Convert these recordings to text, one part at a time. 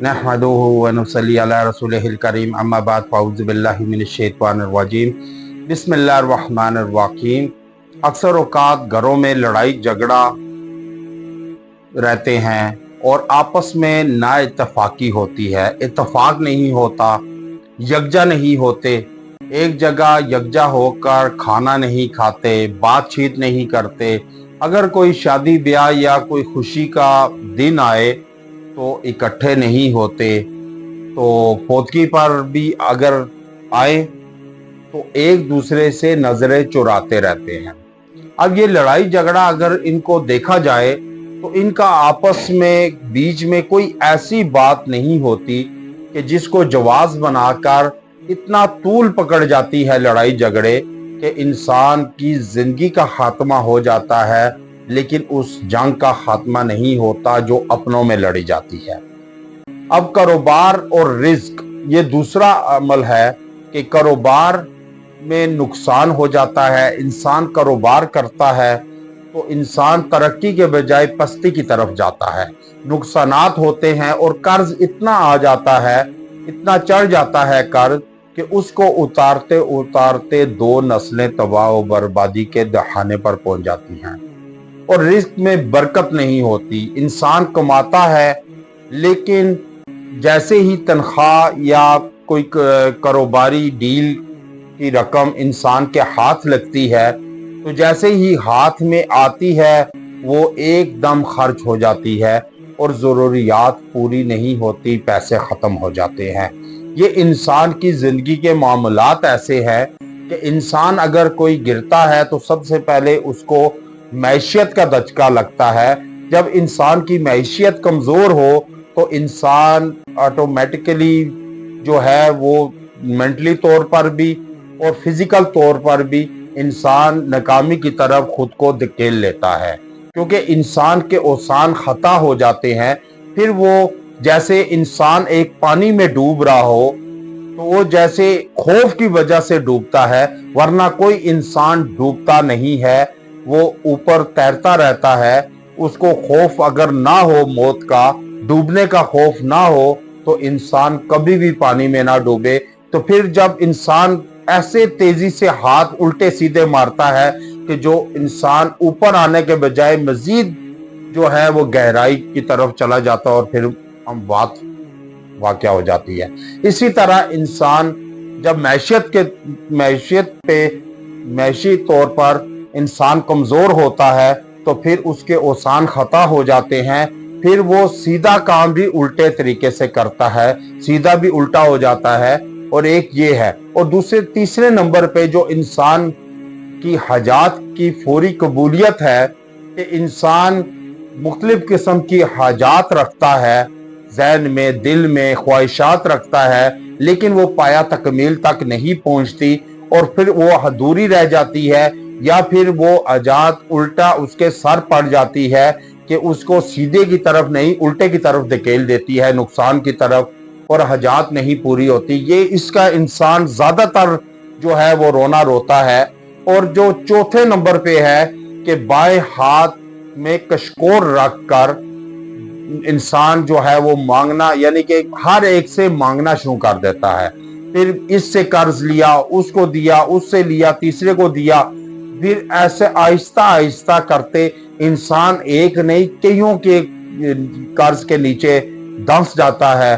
नहमदुहु व नुसल्ली अला रसूलिहिल करीम अम्मा बाद फ़अऊज़ु बिल्लाहि मिनश शैतानिर रजीम बिस्मिल्लाहिर रहमानिर रहीम। अक्सर औक़ात घरों में लड़ाई झगड़ा रहते हैं और आपस में ना इत्तफाकी होती है, इत्तफाक नहीं होता, यकजा नहीं होते, एक जगह यकजा होकर खाना नहीं खाते, बातचीत नहीं करते। अगर कोई शादी ब्याह या कोई खुशी का दिन आए तो इकट्ठे नहीं होते, तो फौतगी पर भी अगर आए तो एक दूसरे से नजरें चुराते रहते हैं। अब ये लड़ाई झगड़ा अगर इनको देखा जाए तो इनका आपस में बीच में कोई ऐसी बात नहीं होती कि जिसको जवाब बनाकर इतना तूल पकड़ जाती है लड़ाई झगड़े कि इंसान की जिंदगी का खात्मा हो जाता है, लेकिन उस जंग का खात्मा नहीं होता जो अपनों में लड़ी जाती है। अब कारोबार और रिस्क ये दूसरा अमल है कि कारोबार में नुकसान हो जाता है। इंसान कारोबार करता है तो इंसान तरक्की के बजाय पस्ती की तरफ जाता है, नुकसानात होते हैं और कर्ज इतना आ जाता है, इतना चढ़ जाता है कर्ज कि उसको उतारते उतारते दो नस्लें तबाह और बर्बादी के दहाने पर पहुंच जाती हैं। और रिस्क में बरकत नहीं होती। इंसान कमाता है लेकिन जैसे ही तनख्वाह या कोई कारोबारी डील की रकम इंसान के हाथ लगती है तो जैसे ही हाथ में आती है वो एकदम खर्च हो जाती है और ज़रूरियात पूरी नहीं होती, पैसे ख़त्म हो जाते हैं। ये इंसान की ज़िंदगी के मामलात ऐसे हैं कि इंसान अगर कोई गिरता है तो सबसे पहले उसको मैशियत का धचका लगता है। जब इंसान की मैशियत कमज़ोर हो तो इंसान ऑटोमेटिकली जो है वो मेंटली तौर पर भी और फिजिकल तौर पर भी इंसान नाकामी की तरफ खुद को धकेल लेता है, क्योंकि इंसान के औसान खता हो जाते हैं। फिर वो जैसे इंसान एक पानी में डूब रहा हो तो वो जैसे खौफ की वजह से डूबता है, वरना कोई इंसान डूबता नहीं है, वो ऊपर तैरता रहता है। उसको खौफ अगर ना हो मौत का, डूबने का खौफ ना हो तो इंसान कभी भी पानी में ना डूबे। तो फिर जब इंसान ऐसे तेजी से हाथ उल्टे सीधे मारता है कि जो इंसान ऊपर आने के बजाय मजीद जो है वो गहराई की तरफ चला जाता है और फिर हम बात वाक़या हो जाती है। इसी तरह इंसान जब मैशी तौर पर इंसान कमज़ोर होता है तो फिर उसके औसान खता हो जाते हैं। फिर वो सीधा काम भी उल्टे तरीके से करता है, सीधा भी उल्टा हो जाता है। और एक ये है। और तीसरे नंबर पे जो इंसान की हाजात की फौरी कबूलियत है कि इंसान मुख्तलिफ किस्म की हाजात रखता है, ज़हन में दिल में ख्वाहिशात रखता है, लेकिन वो पाया तकमील तक नहीं पहुंचती और फिर वो अधूरी रह जाती है, या फिर वो हाजात उल्टा उसके सर पड़ जाती है कि उसको सीधे की तरफ नहीं उल्टे की तरफ धकेल देती है, नुकसान की तरफ, और हाजात नहीं पूरी होती। ये इसका इंसान ज्यादातर जो है वो रोना रोता है। और जो चौथे नंबर पे है कि बाएं हाथ में कशकोर रख कर इंसान जो है वो मांगना, यानी कि हर एक से मांगना शुरू कर देता है। फिर इससे कर्ज लिया, उसको दिया, उससे लिया, तीसरे को दिया। फिर ऐसे आहिस्ता आहिस्ता करते इंसान एक नहीं कईयों के कर्ज के नीचे दंस जाता है,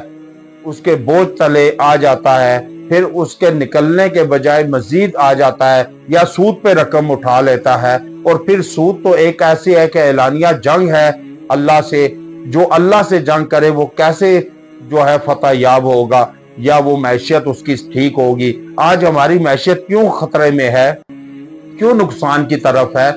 उसके बोझ तले आ जाता है। फिर उसके निकलने के बजाय मजीद आ जाता है, या सूद पे रकम उठा लेता है। और फिर सूद तो एक ऐसी है कि एलानिया जंग है अल्लाह से। जो अल्लाह से जंग करे वो कैसे जो है फतह याब होगा, या वो मैशियत उसकी ठीक होगी। आज हमारी मैशियत क्यों खतरे में है, क्यों नुकसान की तरफ है,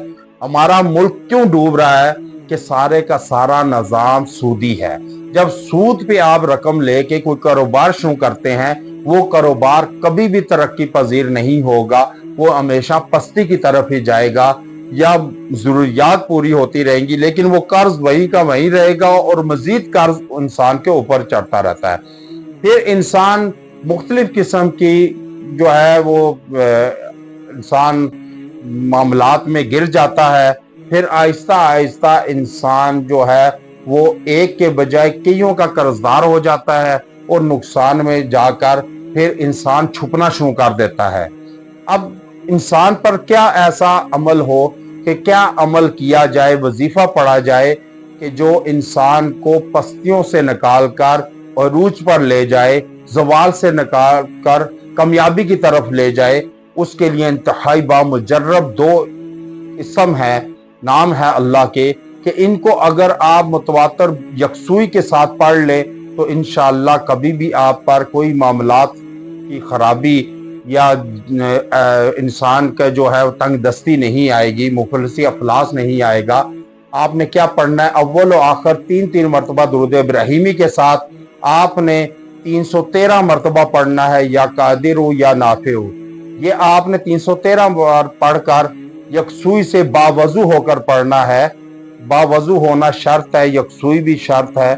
हमारा मुल्क क्यों डूब रहा है कि सारे का सारा निजाम सूदी है। जब सूद पे आप रकम लेके कोई कारोबार शुरू करते हैं, वो कारोबार कभी भी तरक्की पजीर नहीं होगा, वो हमेशा पस्ती की तरफ ही जाएगा, या जरूरियात पूरी होती रहेंगी लेकिन वो कर्ज वही का वही रहेगा और मजीद कर्ज इंसान के ऊपर चढ़ता रहता है। फिर इंसान मुख्तलिफ किस्म की जो है वो इंसान मामलात में गिर जाता है। फिर आहिस्ता आहिस्ता इंसान जो है وہ ایک کے بجائے کئیوں کا قرضدار ہو جاتا ہے اور نقصان میں جا کر پھر انسان چھپنا شروع کر دیتا ہے۔ اب انسان پر کیا ایسا عمل ہو کہ کیا عمل کیا جائے، وظیفہ پڑھا جائے کہ جو انسان کو پستیوں سے نکال کر عروج پر لے جائے، زوال سے نکال کر کامیابی کی طرف لے جائے۔ اس کے لیے انتہائی بامجرب دو اسم ہے، نام ہے اللہ کے، کہ ان کو اگر آپ متواتر یکسوئی کے ساتھ پڑھ لیں تو انشاءاللہ کبھی بھی آپ پر کوئی معاملات کی خرابی یا انسان کا جو ہے تنگ دستی نہیں آئے گی، مفلسی افلاس نہیں آئے گا۔ آپ نے کیا پڑھنا ہے؟ اول و آخر تین مرتبہ درود ابراہیمی کے ساتھ آپ نے 313 مرتبہ پڑھنا ہے، یا قادر ہو یا نافع ہو۔ یہ آپ نے 313 بار پڑھ کر یکسوئی سے باوضو ہو کر پڑھنا ہے۔ باوضو ہونا شرط ہے، یکسوئی بھی شرط ہے۔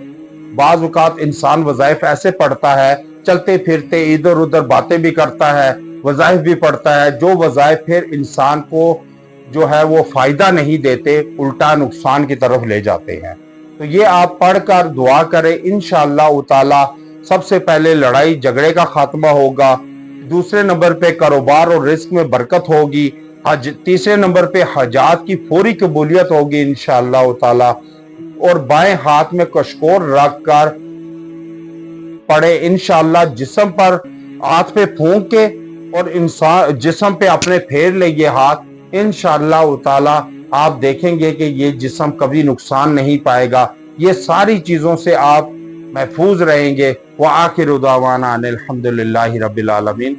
بعض اوقات انسان وظائف ایسے پڑھتا ہے، چلتے پھرتے ادھر ادھر باتیں بھی کرتا ہے، وظائف بھی پڑھتا ہے، جو وظائف پھر انسان کو جو ہے وہ فائدہ نہیں دیتے، الٹا نقصان کی طرف لے جاتے ہیں۔ تو یہ آپ پڑھ کر دعا کریں، انشاءاللہ تعالی سب سے پہلے لڑائی جھگڑے کا خاتمہ ہوگا، دوسرے نمبر پہ کاروبار اور رزق میں برکت ہوگی، تیسرے نمبر پہ حاجات کی فوری قبولیت ہوگی انشاءاللہ تعالی، اور بائیں ہاتھ میں کشکور رکھ کر پڑھے انشاءاللہ، جسم پر ہاتھ پہ پھونک کے اور انسان جسم پہ اپنے پھیر لے یہ ہاتھ، انشاءاللہ تعالی آپ دیکھیں گے کہ یہ جسم کبھی نقصان نہیں پائے گا، یہ ساری چیزوں سے آپ محفوظ رہیں گے۔ وآخر دعوانا ان الحمد للہ رب العالمین۔